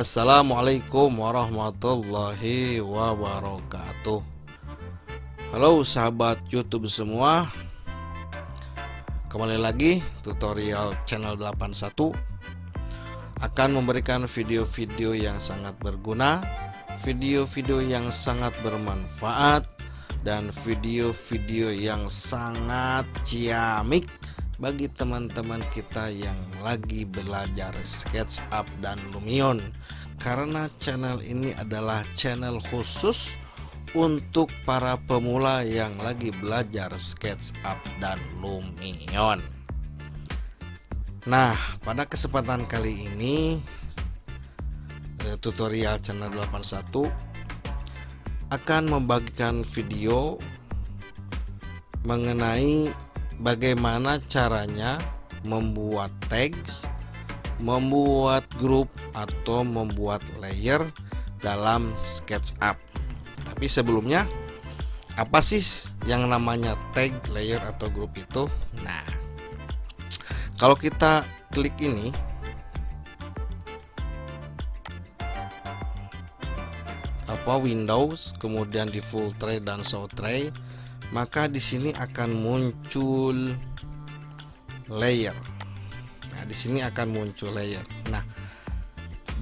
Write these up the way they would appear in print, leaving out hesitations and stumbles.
Assalamualaikum warahmatullahi wabarakatuh. Halo sahabat YouTube semua, kembali lagi tutorial channel 81 akan memberikan video-video yang sangat berguna, video-video yang sangat bermanfaat, dan video-video yang sangat ciamik bagi teman-teman kita yang lagi belajar SketchUp dan Lumion, karena channel ini adalah channel khusus untuk para pemula yang lagi belajar SketchUp dan Lumion. Nah, pada kesempatan kali ini tutorial channel 81 akan membagikan video mengenai bagaimana caranya membuat tags, membuat grup, atau membuat layer dalam SketchUp. Tapi sebelumnya, apa sih yang namanya tag, layer, atau grup itu? Nah, kalau kita klik ini, Windows, kemudian di full tray dan show tray, maka di sini akan muncul layer. Nah, di sini akan muncul layer. Nah,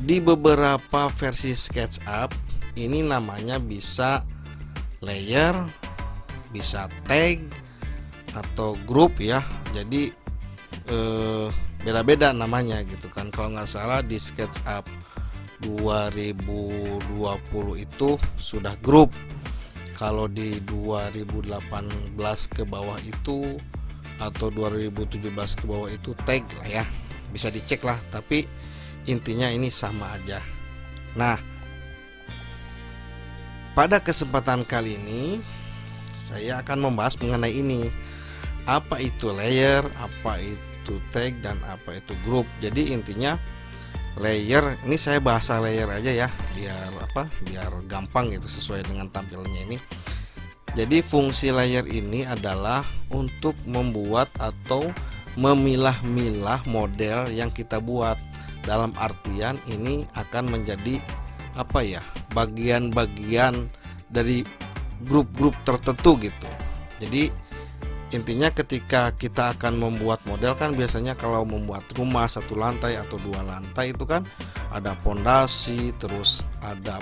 di beberapa versi SketchUp ini namanya bisa layer, bisa tag, atau grup ya. Jadi beda-beda namanya gitu kan. Kalau nggak salah di SketchUp 2020 itu sudah grup. Kalau di 2018 ke bawah itu atau 2017 ke bawah itu tag lah ya, bisa dicek lah, tapi intinya ini sama aja. Nah, pada kesempatan kali ini saya akan membahas mengenai ini, apa itu layer, apa itu tag, dan apa itu grup. Jadi intinya layer, ini saya bahasa layer aja ya, biar gampang gitu sesuai dengan tampilannya ini. Jadi fungsi layer ini adalah untuk membuat atau memilah-milah model yang kita buat. Dalam artian ini akan menjadi bagian-bagian dari grup-grup tertentu gitu. Jadi intinya ketika kita akan membuat model kan biasanya kalau membuat rumah satu lantai atau dua lantai itu kan ada pondasi, terus ada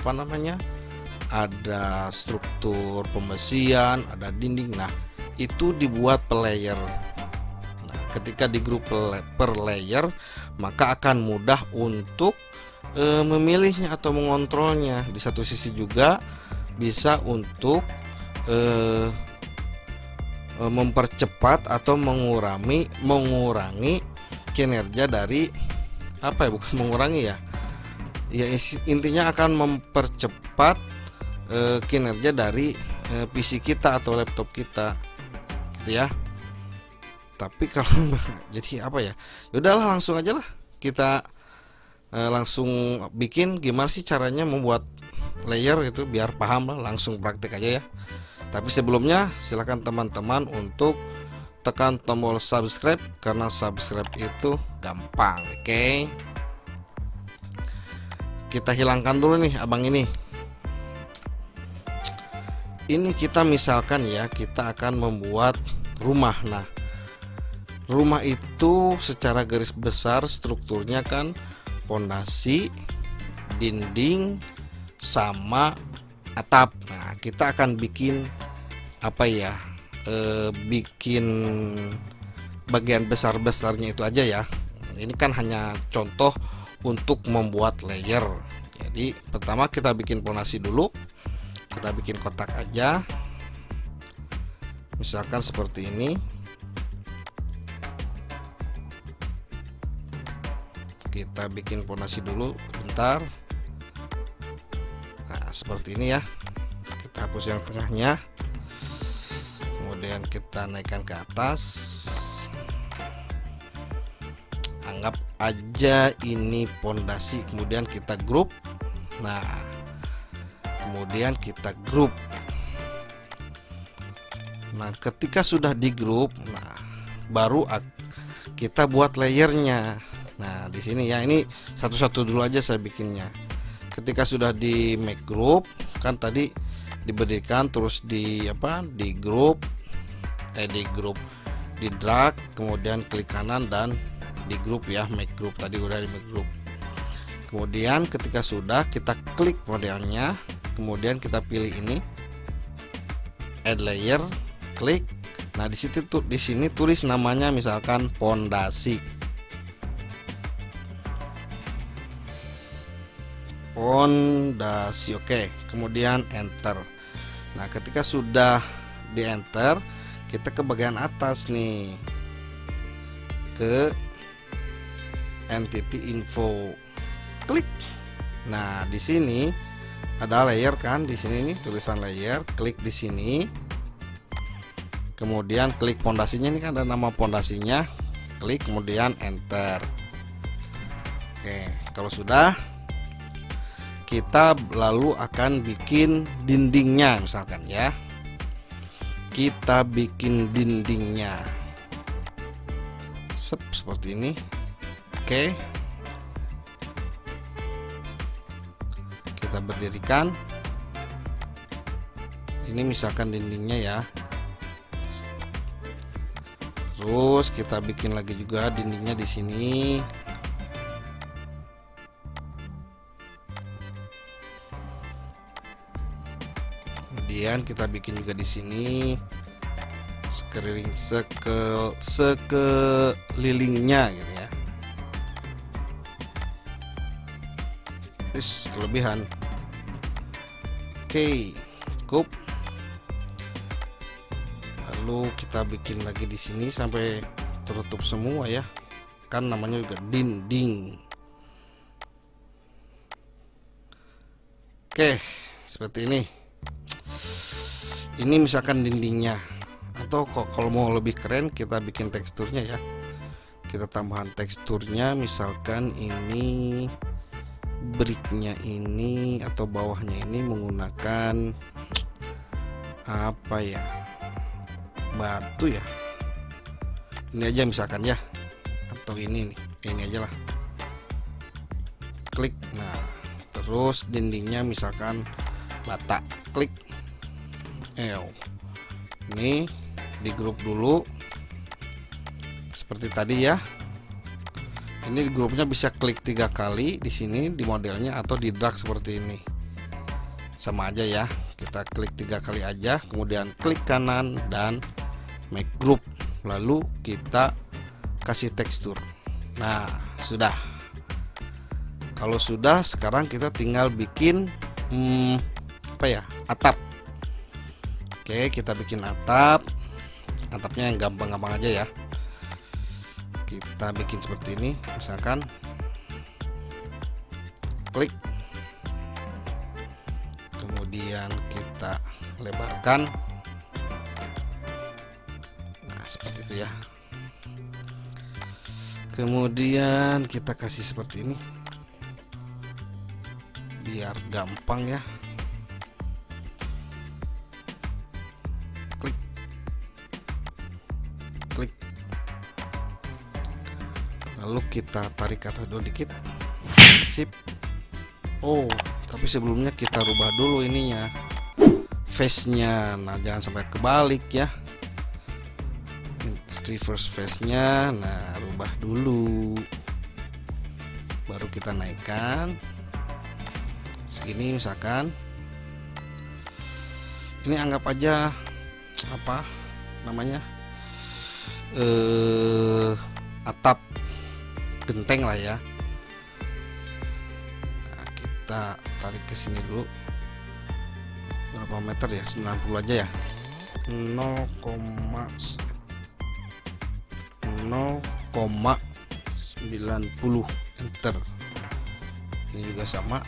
ada struktur pembesian, ada dinding. Nah, itu dibuat per layer. Nah, ketika di grup per layer, maka akan mudah untuk memilihnya atau mengontrolnya. Di satu sisi juga bisa untuk mempercepat atau mengurangi kinerja dari bukan mengurangi ya, intinya akan mempercepat kinerja dari PC kita atau laptop kita gitu ya. Tapi kalau jadi yaudahlah, langsung aja lah kita langsung bikin gimana sih caranya membuat layer itu, biar paham lah, langsung praktek aja ya. Tapi sebelumnya silakan teman-teman untuk tekan tombol subscribe, karena subscribe itu gampang. Oke, kita hilangkan dulu nih abang ini. Ini kita misalkan ya, kita akan membuat rumah. Nah, rumah itu secara garis besar strukturnya kan pondasi, dinding, sama atap. Nah, kita akan bikin bikin bagian besar-besarnya itu aja ya. Ini kan hanya contoh untuk membuat layer. Jadi pertama kita bikin pondasi dulu. Kita bikin kotak aja, misalkan seperti ini. Kita bikin pondasi dulu bentar. Nah, seperti ini ya. Kita hapus yang tengahnya, kemudian kita naikkan ke atas. Anggap aja ini pondasi, kemudian kita grup. Nah, kemudian kita grup. Nah, ketika sudah di grup, nah baru kita buat layernya. Nah, di sini ya, ini satu-satu dulu aja saya bikinnya. ketika sudah di make group, kan tadi diberikan terus di grup, di drag, kemudian klik kanan dan di grup ya, make group tadi udah di make group. Kemudian ketika sudah, kita klik modelnya, kemudian kita pilih ini add layer, klik. Nah di sini tulis namanya misalkan pondasi. Oke, kemudian enter. Nah ketika sudah di enter, kita ke bagian atas nih, ke entity info, klik. Nah di sini ada layer kan, di sini nih tulisan layer, klik di sini, kemudian klik pondasinya, ini kan ada nama pondasinya, klik kemudian enter. Oke, kalau sudah, kita lalu akan bikin dindingnya misalkan ya. Kita bikin dindingnya seperti ini. Oke, kita berdirikan ini misalkan dindingnya ya. Terus kita bikin lagi juga dindingnya di sini. Kemudian kita bikin juga di sini sekelilingnya gitu ya. Kelebihan. Oke, cukup. Lalu kita bikin lagi di sini sampai tertutup semua ya. Kan namanya juga dinding. Oke, seperti ini. Ini misalkan dindingnya, atau kalau mau lebih keren kita bikin teksturnya ya. Kita tambahan teksturnya, misalkan ini bricknya ini atau bawahnya ini menggunakan apa ya, batu ya, ini aja misalkan ya, atau ini nih, ini aja lah. Klik. Nah terus dindingnya misalkan bata, klik. Ini di grup dulu seperti tadi ya. Ini di grupnya bisa klik 3 kali di sini di modelnya, atau di drag seperti ini, sama aja ya. Kita klik 3 kali aja, kemudian klik kanan dan make group, lalu kita kasih tekstur. Nah sudah. Kalau sudah, sekarang kita tinggal bikin atap. Oke, kita bikin atapnya yang gampang-gampang aja ya. Kita bikin seperti ini, misalkan klik, kemudian kita lebarkan. Nah seperti itu ya. Kemudian kita kasih seperti ini biar gampang ya. Lalu kita tarik ke atas dulu dikit, sip. Oh tapi sebelumnya kita rubah dulu ininya, face nya. Nah jangan sampai kebalik ya, reverse face nya. Nah rubah dulu, baru kita naikkan segini misalkan. Ini anggap aja apa namanya, atap genteng lah ya. Nah, kita tarik ke sini dulu. Berapa meter ya? 90 aja ya. 0,90 enter. Ini juga sama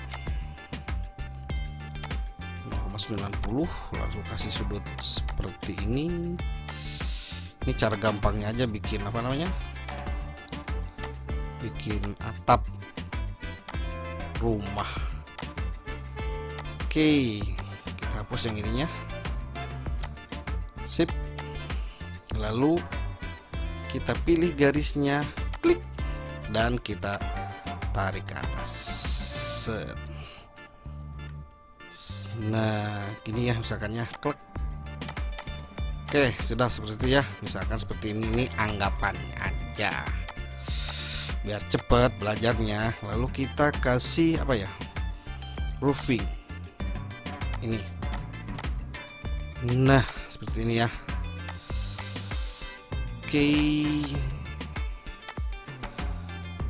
0,90, lalu kasih sudut seperti ini. Ini cara gampangnya aja bikin apa namanya, bikin atap rumah. Oke, kita hapus yang ininya, sip. Lalu kita pilih garisnya, klik, dan kita tarik ke atas. Set. Nah gini ya misalkan ya, klik. Oke, sudah seperti itu ya. Misalkan seperti ini anggapannya aja, biar cepet belajarnya. Lalu kita kasih apa ya, roofing ini. Nah seperti ini ya. Oke.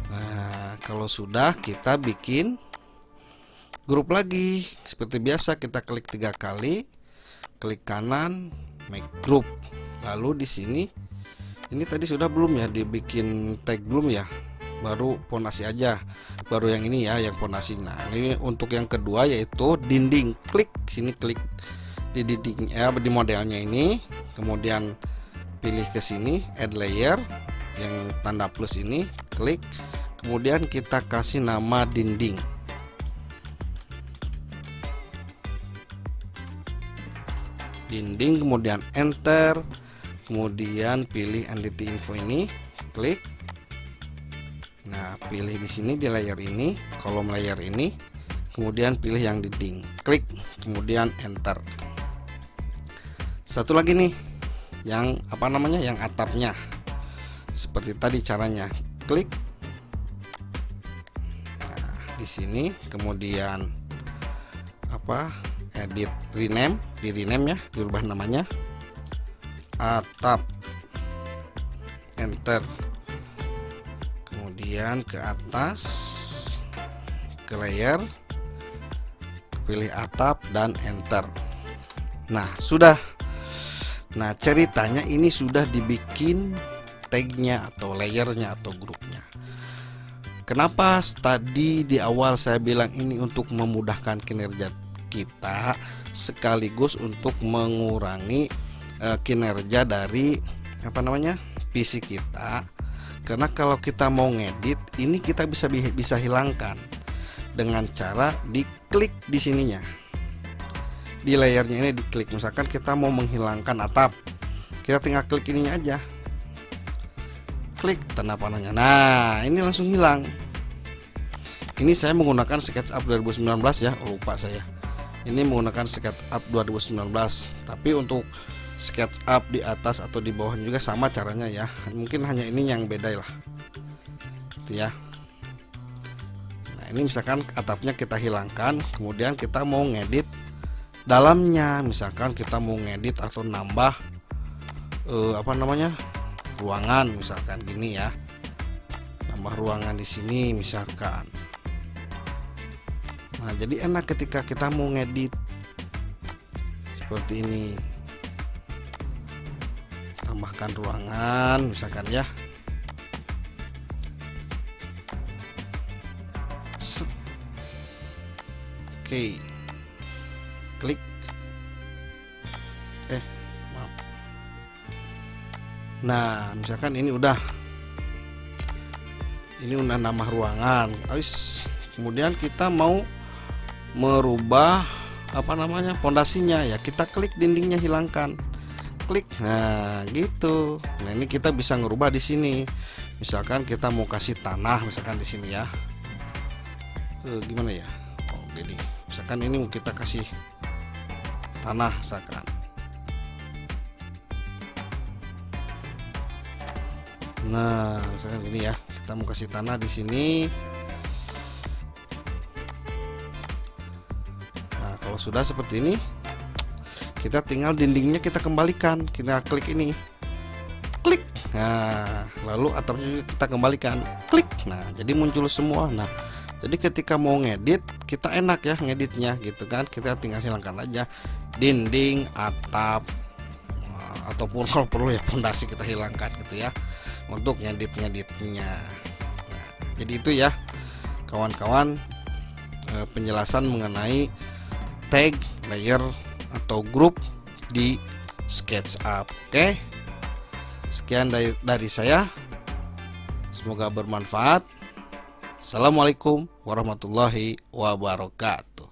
Nah kalau sudah, kita bikin grup lagi. Seperti biasa, kita klik 3 kali, klik kanan, make group. Lalu di sini, ini tadi sudah belum ya dibikin tag, belum ya, baru pondasi aja, baru yang ini ya, yang pondasi. Nah ini untuk yang kedua yaitu dinding. Klik sini, klik di dinding ya, di modelnya ini, kemudian pilih ke sini add layer yang tanda plus ini, klik, kemudian kita kasih nama dinding. Kemudian enter, kemudian pilih entity info ini, klik. Nah pilih di sini di layer ini, kolom layer ini, kemudian pilih yang dinding, klik, kemudian enter. Satu lagi nih, yang apa namanya, yang atapnya. Seperti tadi caranya, klik. Nah di sini kemudian apa, edit, rename, di rename ya, dirubah namanya atap, enter, kemudian ke atas ke layer, pilih atap dan enter. Nah sudah. Nah ceritanya ini sudah dibikin tagnya atau layernya atau grupnya. Kenapa tadi di awal saya bilang ini untuk memudahkan kinerja kita, sekaligus untuk mengurangi kinerja dari apa namanya, PC kita. Karena kalau kita mau ngedit ini, kita bisa hilangkan dengan cara diklik di sininya, di layernya ini diklik. Misalkan kita mau menghilangkan atap, kita tinggal klik ininya aja, klik tanda panahnya. Nah ini langsung hilang. Ini saya menggunakan SketchUp 2019 ya, lupa saya. Ini menggunakan SketchUp 2019, tapi untuk SketchUp di atas atau di bawah juga sama caranya ya. Mungkin hanya ini yang beda lah, gitu ya. Nah ini misalkan atapnya kita hilangkan, kemudian kita mau ngedit dalamnya. Misalkan kita mau ngedit atau nambah apa namanya, ruangan, misalkan gini ya, nambah ruangan di sini misalkan. Nah jadi enak ketika kita mau ngedit seperti ini, tambahkan ruangan misalkan ya. Set. Oke, klik. Maaf. Nah misalkan ini udah nambah ruangan. Kemudian kita mau merubah apa namanya, pondasinya ya, kita klik dindingnya, hilangkan, klik. Nah gitu. Nah ini kita bisa ngerubah di sini. Misalkan kita mau kasih tanah misalkan di sini ya, gimana ya, oh gini, misalkan ini mau kita kasih tanah misalkan. Nah misalkan gini ya, kita mau kasih tanah di sini. Kalau sudah seperti ini, kita tinggal dindingnya kita kembalikan, kita klik ini, klik. Nah lalu atapnya kita kembalikan, klik. Nah jadi muncul semua. Nah jadi ketika mau ngedit kita enak ya ngeditnya gitu kan, kita tinggal hilangkan aja dinding, atap, ataupun kalau perlu ya pondasi kita hilangkan gitu ya, untuk ngeditnya. Nah, jadi itu ya kawan-kawan, penjelasan mengenai tag, layer atau grup di SketchUp. Oke, sekian dari saya, semoga bermanfaat. Assalamualaikum warahmatullahi wabarakatuh.